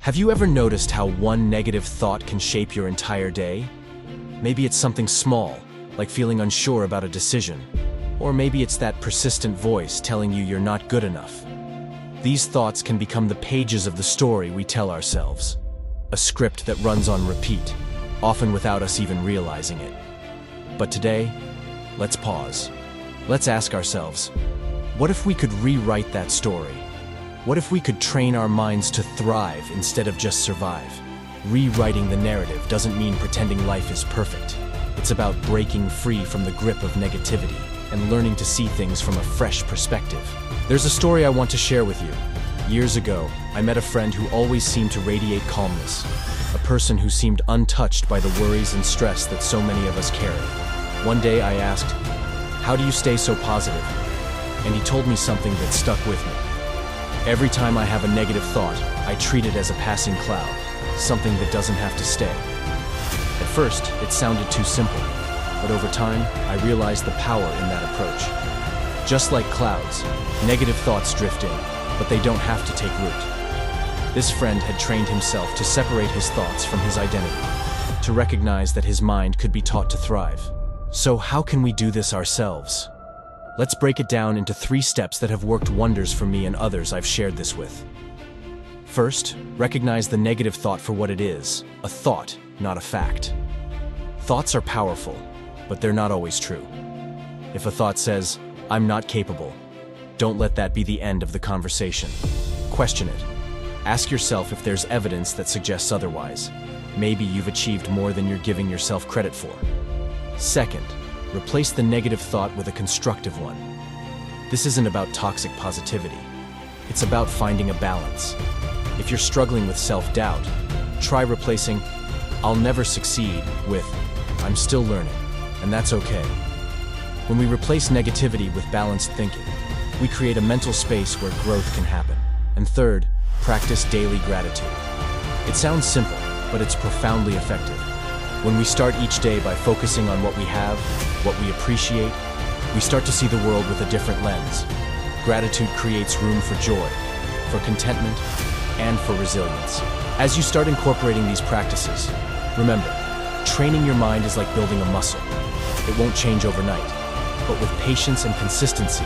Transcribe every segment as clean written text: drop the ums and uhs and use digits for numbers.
Have you ever noticed how one negative thought can shape your entire day? Maybe it's something small, like feeling unsure about a decision. Or maybe it's that persistent voice telling you you're not good enough. These thoughts can become the pages of the story we tell ourselves. A script that runs on repeat, often without us even realizing it. But today, let's pause. Let's ask ourselves, what if we could rewrite that story? What if we could train our minds to thrive instead of just survive? Rewriting the narrative doesn't mean pretending life is perfect. It's about breaking free from the grip of negativity and learning to see things from a fresh perspective. There's a story I want to share with you. Years ago, I met a friend who always seemed to radiate calmness, a person who seemed untouched by the worries and stress that so many of us carry. One day I asked, "How do you stay so positive?" And he told me something that stuck with me. Every time I have a negative thought, I treat it as a passing cloud, something that doesn't have to stay. At first, it sounded too simple, but over time, I realized the power in that approach. Just like clouds, negative thoughts drift in, but they don't have to take root. This friend had trained himself to separate his thoughts from his identity, to recognize that his mind could be taught to thrive. So how can we do this ourselves? Let's break it down into 3 steps that have worked wonders for me and others I've shared this with. First, recognize the negative thought for what it is, a thought, not a fact. Thoughts are powerful, but they're not always true. If a thought says, "I'm not capable," don't let that be the end of the conversation. Question it. Ask yourself if there's evidence that suggests otherwise. Maybe you've achieved more than you're giving yourself credit for. Second, replace the negative thought with a constructive one. This isn't about toxic positivity. It's about finding a balance. If you're struggling with self-doubt, try replacing "I'll never succeed" with "I'm still learning, and that's okay." When we replace negativity with balanced thinking, we create a mental space where growth can happen. And third, practice daily gratitude. It sounds simple, but it's profoundly effective. When we start each day by focusing on what we have, what we appreciate, we start to see the world with a different lens. Gratitude creates room for joy, for contentment, and for resilience. As you start incorporating these practices, remember, training your mind is like building a muscle. It won't change overnight, but with patience and consistency,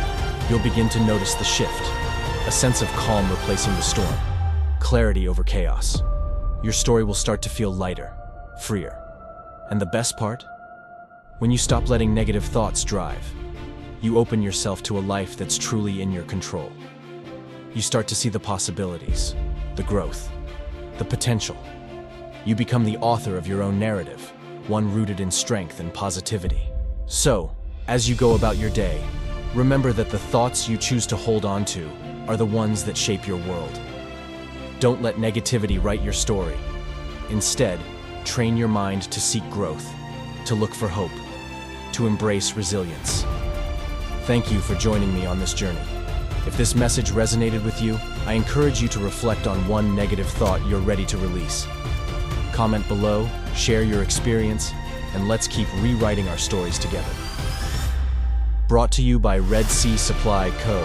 you'll begin to notice the shift, a sense of calm replacing the storm, clarity over chaos. Your story will start to feel lighter, freer. And the best part? When you stop letting negative thoughts drive, you open yourself to a life that's truly in your control. You start to see the possibilities, the growth, the potential. You become the author of your own narrative, one rooted in strength and positivity. So, as you go about your day, remember that the thoughts you choose to hold on to are the ones that shape your world. Don't let negativity write your story. Instead, train your mind to seek growth, to look for hope, to embrace resilience. Thank you for joining me on this journey. If this message resonated with you, I encourage you to reflect on one negative thought you're ready to release. Comment below, share your experience, and let's keep rewriting our stories together. Brought to you by Red Sea Supply Co.